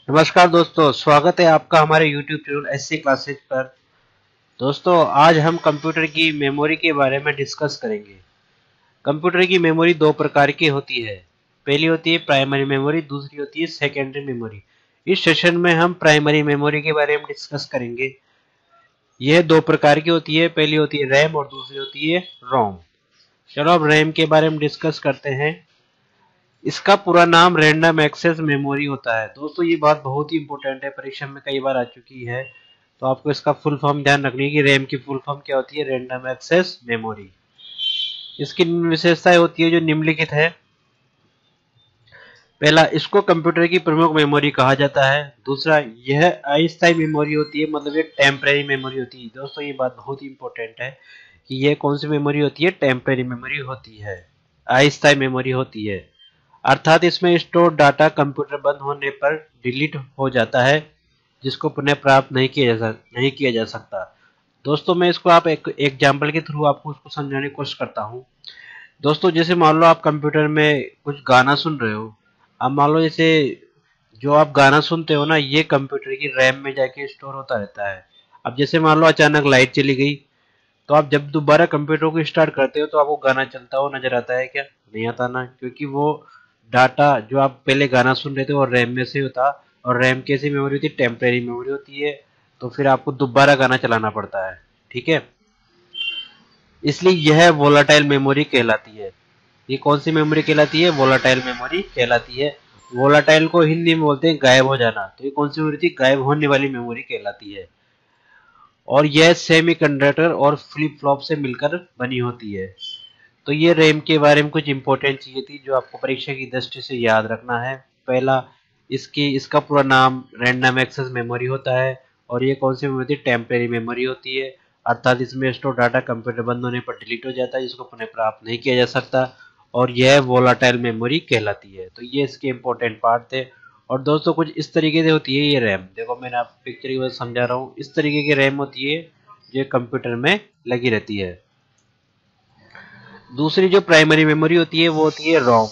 नमस्कार दोस्तों, स्वागत है आपका हमारे YouTube चैनल एससी क्लासेज पर। दोस्तों, आज हम कंप्यूटर की मेमोरी के बारे में डिस्कस करेंगे। कंप्यूटर की मेमोरी दो प्रकार की होती है। पहली होती है प्राइमरी मेमोरी, दूसरी होती है सेकेंडरी मेमोरी। इस सेशन में हम प्राइमरी मेमोरी के बारे में डिस्कस करेंगे। यह दो प्रकार की होती है, पहली होती है रैम और दूसरी होती है रोम। चलो अब रैम के बारे में डिस्कस करते हैं। इसका पूरा नाम रैंडम एक्सेस मेमोरी होता है। दोस्तों, ये बात बहुत ही इंपॉर्टेंट है, परीक्षा में कई बार आ चुकी है, तो आपको इसका फुल फॉर्म ध्यान रखनी है कि रैम की फुल फॉर्म क्या होती है, रैंडम एक्सेस मेमोरी। इसकी विशेषताएं होती है जो निम्नलिखित है। पहला, इसको कंप्यूटर की प्रमुख मेमोरी कहा जाता है। दूसरा, यह अस्थायी मेमोरी होती है, मतलब ये टेम्परेरी मेमोरी होती है। दोस्तों, ये बात बहुत ही इंपॉर्टेंट है कि यह कौन सी मेमोरी होती है, टेम्परेरी मेमोरी होती है, अस्थायी मेमोरी होती है। अर्थात इसमें स्टोर डाटा कंप्यूटर बंद होने पर डिलीट हो जाता है, जिसको पुनः प्राप्त नहीं किया जा सकता। दोस्तों, मैं इसको आप एक एग्जाम्पल के थ्रू आपको उसको समझाने की कोशिश करता हूँ। दोस्तों, जैसे मान लो आप कंप्यूटर में कुछ गाना सुन रहे हो। अब मान लो जैसे जो आप गाना सुनते हो ना, ये कंप्यूटर की रैम में जाके स्टोर होता रहता है। अब जैसे मान लो अचानक लाइट चली गई, तो आप जब दोबारा कंप्यूटर को स्टार्ट करते हो तो आपको गाना चलता हुआ नजर आता है क्या? नहीं आता ना, क्योंकि वो डाटा जो आप पहले गाना सुन रहे थे वो रैम में से होता, और रैम कैसी मेमोरी होती है, टेम्परेरी मेमोरी होती है। तो फिर आपको दोबारा गाना चलाना पड़ता है, ठीक है। इसलिए यह वोलाटाइल मेमोरी कहलाती है। ये कौन सी मेमोरी कहलाती है? वोलाटाइल मेमोरी कहलाती है। वोलाटाइल को हिंदी में बोलते हैं गायब हो जाना। तो ये कौन सी मेमोरी थी? गायब होने वाली मेमोरी कहलाती है। और यह सेमीकंडक्टर और फ्लिप फ्लॉप से मिलकर बनी होती है। तो ये रैम के बारे में कुछ इंपॉर्टेंट चीजें थी जो आपको परीक्षा की दृष्टि से याद रखना है। पहला, इसका पूरा नाम रैंडम एक्सेस मेमोरी होता है। और ये कौन सी मेमोरी होती है? टेम्परेरी मेमोरी होती है। अर्थात इसमें स्टोर डाटा कंप्यूटर बंद होने पर डिलीट हो जाता है, जिसको पुनः प्राप्त नहीं किया जा सकता। और यह वोलाटाइल मेमोरी कहलाती है। तो ये इसके इंपॉर्टेंट पार्ट थे। और दोस्तों, कुछ इस तरीके से होती है ये रैम। देखो, मैंने आप पिक्चर की वजह से समझा रहा हूँ। इस तरीके की रैम होती है जो कंप्यूटर में लगी रहती है। दूसरी जो प्राइमरी मेमोरी होती है वो होती है रोम।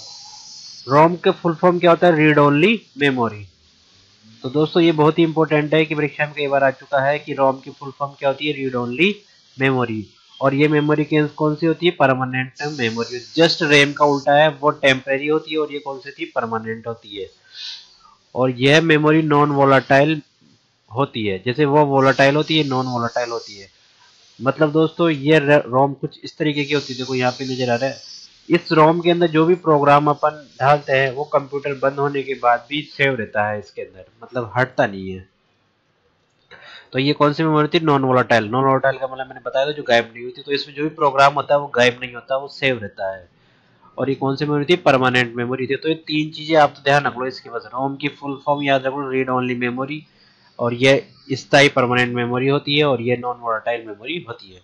रोम के फुल फॉर्म क्या होता है? Read only memory. तो दोस्तों, ये बहुत ही इंपॉर्टेंट है कि परीक्षा में कई बार आ चुका है कि रोम की फुल फॉर्म क्या होती है? Read only memory. और ये मेमोरी कौन सी होती है? Permanent memory. जस्ट रैम का उल्टा है, वो टेम्परेरी होती है और ये कौन सी होती है? परमानेंट होती है। और यह मेमोरी नॉन वोलाटाइल होती है। जैसे वो वोलाटाइल होती है, नॉन वोलाटाइल होती है। मतलब दोस्तों, ये रोम कुछ इस तरीके की होती है। देखो यहाँ पे नजर आ रहा है, इस रोम के अंदर जो भी प्रोग्राम अपन डालते हैं वो कंप्यूटर बंद होने के बाद भी सेव रहता है इसके अंदर, मतलब हटता नहीं है। तो ये कौन सी मेमोरी थी? Non volatile. नॉन वोलाटाइल का मतलब मैंने बताया था, जो गायब नहीं होती। तो इसमें जो भी प्रोग्राम होता है वो गायब नहीं होता, वो सेव रहता है। और ये कौन सी मेमोरी थी? परमानेंट मेमोरी थी। तो ये तीन चीजें आप तो ध्यान रख लो इसके बस। रोम की फुल फॉर्म याद रख लो, रीड ओनली मेमोरी। और ये स्थायी परमानेंट मेमोरी होती है, और ये नॉन वोलाटाइल मेमोरी होती है।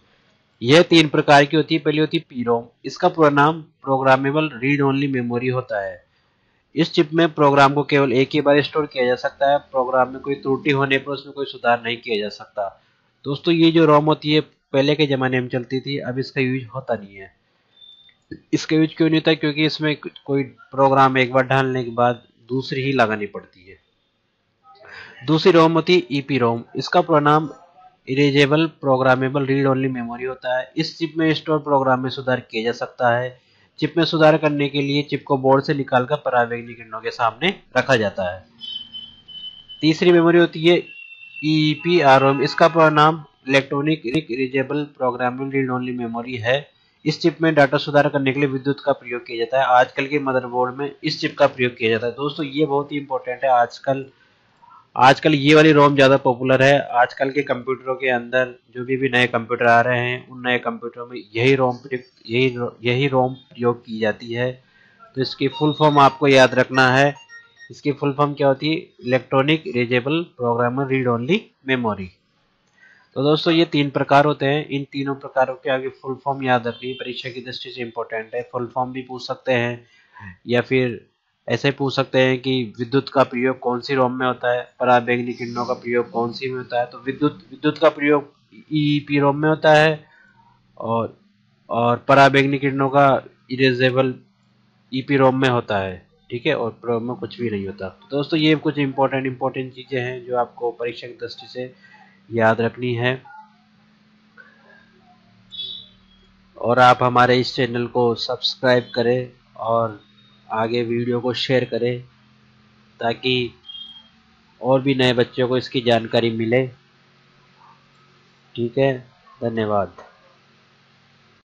यह तीन प्रकार की होती है। पहली होती है पीरोम। इसका पूरा नाम प्रोग्रामेबल रीड ओनली मेमोरी होता है। इस चिप में प्रोग्राम को केवल एक ही बार स्टोर किया जा सकता है। प्रोग्राम में कोई त्रुटि होने पर उसमें कोई सुधार नहीं किया जा सकता। दोस्तों, ये जो रोम होती है पहले के जमाने में चलती थी, अब इसका यूज होता नहीं है। इसका यूज क्यों नहीं होता? क्योंकि इसमें कोई प्रोग्राम एक बार डालने के बाद दूसरी ही लगानी पड़ती है। दूसरी रोम होती है ईपी रोम। इसका पूरा नाम erasable programmable read only memory होता है। इस चिप में स्टोर प्रोग्राम में सुधार किया जा सकता है। चिप में सुधार करने के लिए चिप को बोर्ड से निकालकर परावैज्ञानिक किरणों के सामने रखा जाता है। तीसरी मेमोरी होती है ईपीआरओएम। इसका पूरा नाम electronic erasable programmable read only memory है। इस चिप में डाटा सुधार करने के लिए विद्युत का प्रयोग किया जाता है। आजकल के मदरबोर्ड में इस चिप का प्रयोग किया जाता है। दोस्तों, ये बहुत ही इंपॉर्टेंट है। आजकल आजकल ये वाली रोम ज़्यादा पॉपुलर है। आजकल के कंप्यूटरों के अंदर जो भी नए कंप्यूटर आ रहे हैं, उन नए कंप्यूटरों में यही रोम प्रयोग की जाती है। तो इसकी फुल फॉर्म आपको याद रखना है। इसकी फुल फॉर्म क्या होती है? Electronic erasable programmer read only memory. तो दोस्तों, ये तीन प्रकार होते हैं। इन तीनों प्रकारों के आगे फुल फॉर्म याद रखनी परीक्षा की दृष्टि से इंपॉर्टेंट है। फुल फॉर्म भी पूछ सकते हैं, या फिर ऐसे पूछ सकते हैं कि विद्युत का प्रयोग कौन सी रोम में होता है, पराबैंगनी किरणों का प्रयोग कौन सी में होता है। तो विद्युत का प्रयोग ईईपी रोम में होता है, और पराबैंगनी किरणों का इरेजेबल ईपी रोम में होता है। ठीक है, और प्रोम में कुछ भी नहीं होता। तो दोस्तों ये कुछ इंपॉर्टेंट चीज़ें हैं जो आपको परीक्षा की दृष्टि से याद रखनी है। और आप हमारे इस चैनल को सब्सक्राइब करें और आगे वीडियो को शेयर करें ताकि और भी नए बच्चों को इसकी जानकारी मिले। ठीक है, धन्यवाद।